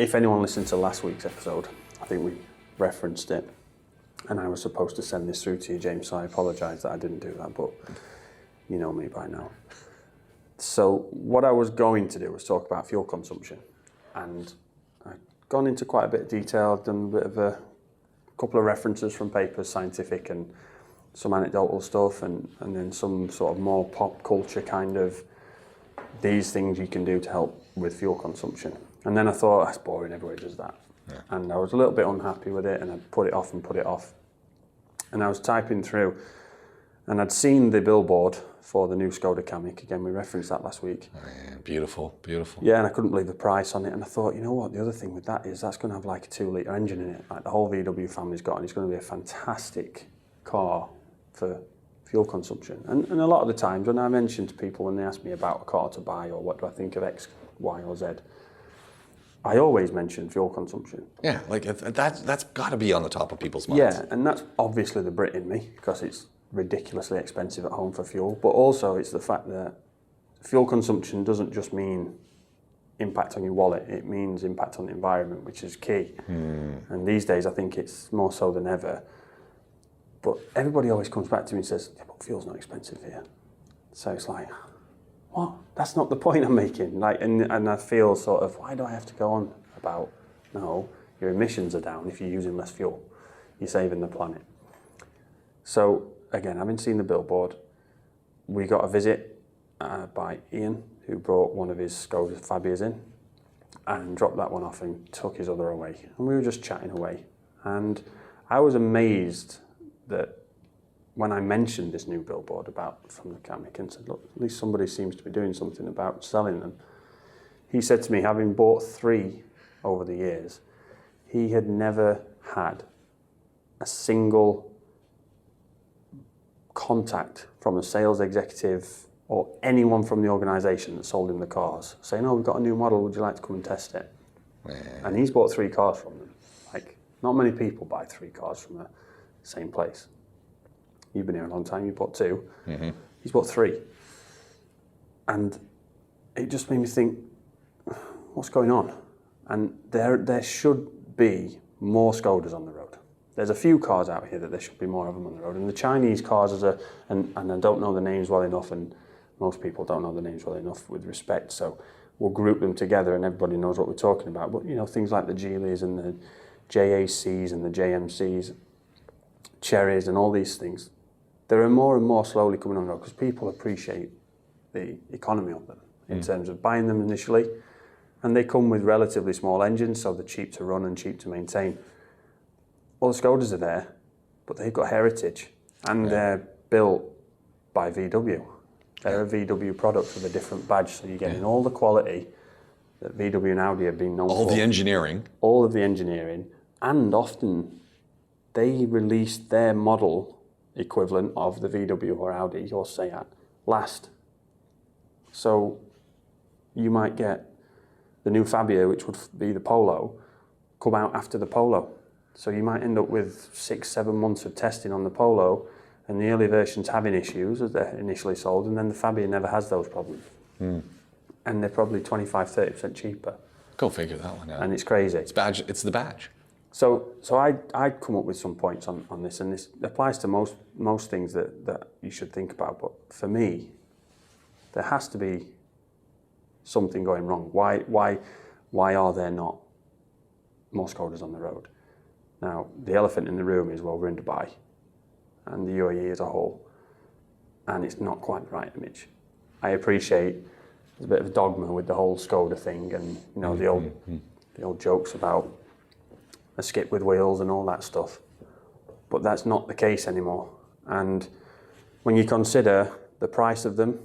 if anyone listened to last week's episode, I think we referenced it, and I was supposed to send this through to you, James, so I apologise that I didn't do that, but you know me by now. So what I was going to do was talk about fuel consumption, and I've gone into quite a bit of detail, done a bit of a couple of references from papers, scientific and some anecdotal stuff, and then some sort of more pop culture kind of these things you can do to help with fuel consumption. And then I thought, that's boring, everybody does that. Yeah. And I was a little bit unhappy with it, and I put it off. And I was typing through, and I'd seen the billboard for the new Skoda Kamiq. Again, we referenced that last week. Oh, yeah. Beautiful, beautiful. Yeah, and I couldn't believe the price on it. And I thought, you know what, the other thing with that is that's going to have like a 2-litre engine in it, like the whole VW family's got, and it's going to be a fantastic car for fuel consumption. And a lot of the times when I mention to people, when they ask me about a car to buy or what do I think of X, Y or Z, I always mention fuel consumption. Yeah, like that's got to be on the top of people's minds. Yeah, and that's obviously the Brit in me, because it's ridiculously expensive at home for fuel, but also it's the fact that fuel consumption doesn't just mean impact on your wallet, it means impact on the environment, which is key. And these days I think it's more so than ever. But everybody always comes back to me and says, yeah, but fuel's not expensive here. So it's like, what? That's not the point I'm making. Like, and I feel sort of, why do I have to go on about, no, your emissions are down if you're using less fuel. You're saving the planet. So again, having seen the billboard, we got a visit by Ian, who brought one of his Skoda Fabias in and dropped that one off and took his other away. And we were just chatting away. And I was amazed that when I mentioned this new billboard from the Kamiq and said, look, at least somebody seems to be doing something about selling them. He said to me, having bought 3 over the years, he had never had a single contact from a sales executive or anyone from the organisation that sold him the cars saying, oh, we've got a new model, would you like to come and test it? Yeah. And he's bought 3 cars from them. Like, not many people buy 3 cars from the same place. You've been here a long time, you bought 2. Mm-hmm. He's bought 3. And it just made me think, what's going on? And there should be more Skodas on the road. There's a few cars out here that there should be more of them on the road. And the Chinese cars, and I don't know the names well enough, and most people don't know the names well enough with respect, so we'll group them together and everybody knows what we're talking about. But you know, things like the Geelys and the JACs and the JMCs, Cherries and all these things, there are more and more slowly coming on the road because people appreciate the economy of them in terms of buying them initially, and they come with relatively small engines, so they're cheap to run and cheap to maintain. Well, the Skodas are there, but they've got heritage, and they're built by VW. They're a VW product with a different badge, so you're getting all the quality that VW and Audi have been known for. All the engineering. All of the engineering, and often they released their model equivalent of the VW or Audi or Seat last. So you might get the new Fabia, which would be the Polo, come out after the Polo. So you might end up with 6-7 months of testing on the Polo, and the early versions having issues as they're initially sold, and then the Fabia never has those problems. And they're probably 25-30% cheaper. Go figure that one out. And it's crazy. It's the badge. So I'd come up with some points on this, and this applies to most things that you should think about. But for me, there has to be something going wrong. Why are there not more Skodas on the road? Now, the elephant in the room is, well, we're in Dubai, and the UAE as a whole, and it's not quite the right image. I appreciate there's a bit of a dogma with the whole Skoda thing, and you know the old jokes about a skip with wheels and all that stuff. But that's not the case anymore. And when you consider the price of them,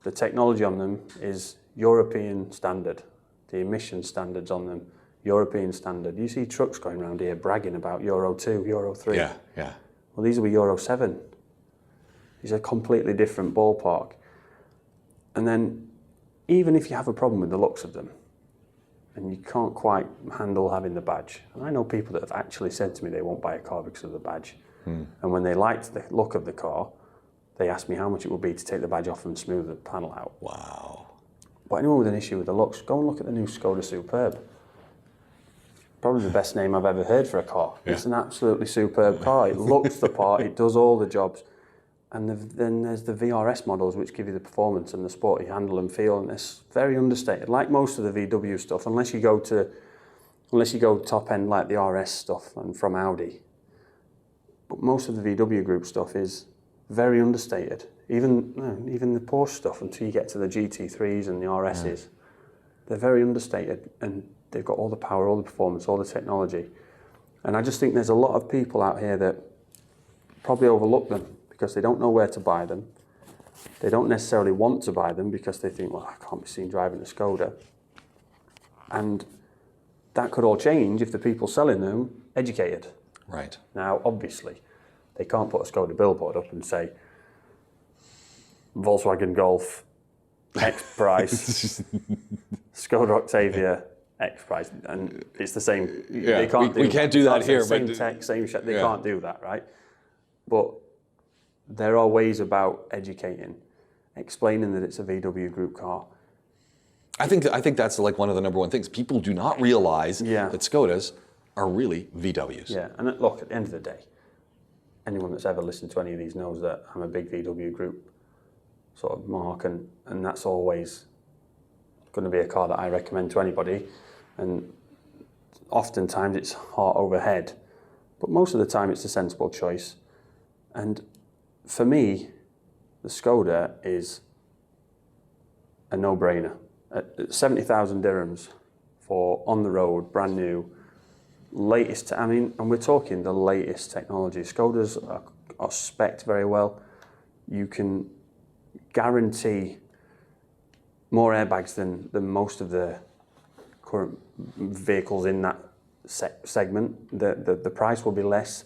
the technology on them is European standard. The emission standards on them, European standard. You see trucks going around here bragging about Euro 2, Euro 3. Yeah. Well, these will be Euro 7. These are a completely different ballpark. And then, even if you have a problem with the looks of them, and you can't quite handle having the badge. And I know people that have actually said to me they won't buy a car because of the badge. And when they liked the look of the car, they asked me how much it would be to take the badge off and smooth the panel out. Wow. But anyone with an issue with the looks, go and look at the new Skoda Superb. probably the best name I've ever heard for a car. Yeah. It's an absolutely superb car. It looks the part, it does all the jobs. And then there's the VRS models, which give you the performance and the sporty handle and feel, and it's very understated. Like most of the VW stuff, unless you go top end like the RS stuff and from Audi. But most of the VW group stuff is very understated. Even the Porsche stuff, until you get to the GT3s and the RSs, they're very understated, and they've got all the power, all the performance, all the technology. And I just think there's a lot of people out here that probably overlook them because they don't know where to buy them. They don't necessarily want to buy them because they think, well, I can't be seen driving a Skoda. And that could all change if the people selling them educated. Right. Now, obviously, they can't put a Skoda billboard up and say, Volkswagen Golf, X price, Skoda Octavia, X price, and it's the same. Yeah, they can't we can't do that here. Same tech, same shit. They can't do that, right? But there are ways about educating, explaining that it's a VW Group car. I think that's like one of the number one things. People do not realize that Skodas are really VWs. Yeah, and look, at the end of the day, anyone that's ever listened to any of these knows that I'm a big VW Group sort of mark, and that's always going to be a car that I recommend to anybody. And oftentimes it's heart over head, but most of the time it's a sensible choice. And for me, the Skoda is a no-brainer. At 70,000 dirhams for on the road, brand new, latest. And we're talking the latest technology. Skodas are spec'd very well. You can guarantee more airbags than most of the current vehicles in that segment. The price will be less.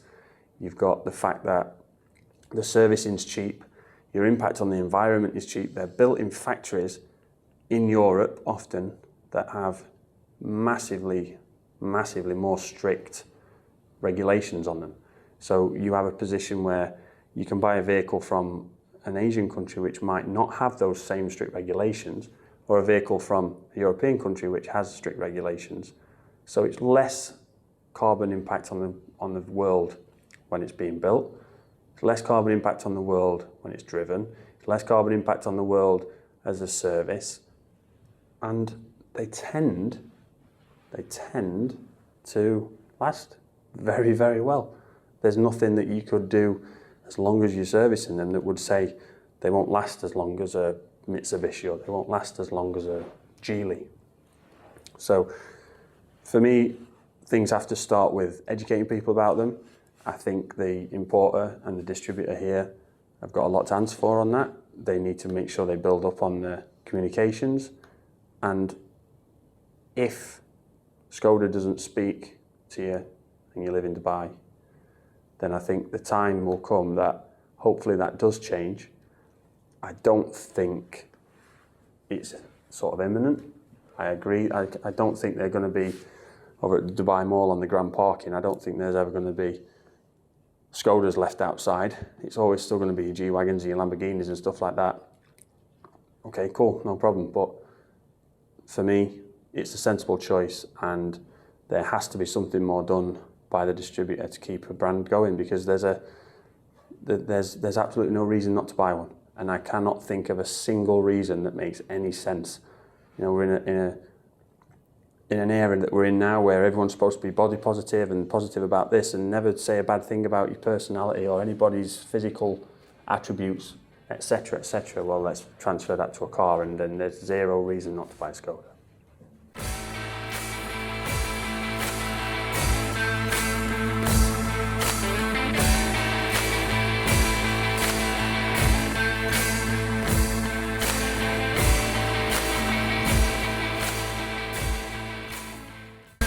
You've got the fact that the servicing's cheap. Your impact on the environment is cheap. They're built in factories in Europe often that have massively more strict regulations on them. So you have a position where you can buy a vehicle from an Asian country which might not have those same strict regulations, or a vehicle from a European country which has strict regulations. So it's less carbon impact on the world when it's being built. It's less carbon impact on the world when it's driven. It's less carbon impact on the world as a service. And they tend to last very, very well. There's nothing that you could do as long as you're servicing them that would say they won't last as long as a Mitsubishi, or they won't last as long as a Geely. So for me, things have to start with educating people about them. I think the importer and the distributor here have got a lot to answer for on that. They need to make sure they build up on the communications. And if Skoda doesn't speak to you and you live in Dubai, then I think the time will come that hopefully that does change. I don't think it's sort of imminent. I agree. I don't think they're going to be over at the Dubai Mall on the Grand Parking. I don't think there's ever going to be Skodas left outside. It's always still going to be your G-Wagons and your Lamborghinis and stuff like that. Okay, cool, no problem. But for me, it's a sensible choice, and there has to be something more done by the distributor to keep a brand going, because there's absolutely no reason not to buy one, and I cannot think of a single reason that makes any sense. You know, we're in an era that we're in now where everyone's supposed to be body positive and positive about this, and never say a bad thing about your personality or anybody's physical attributes, etc., etc. Well, let's transfer that to a car, and then there's zero reason not to buy a Skoda.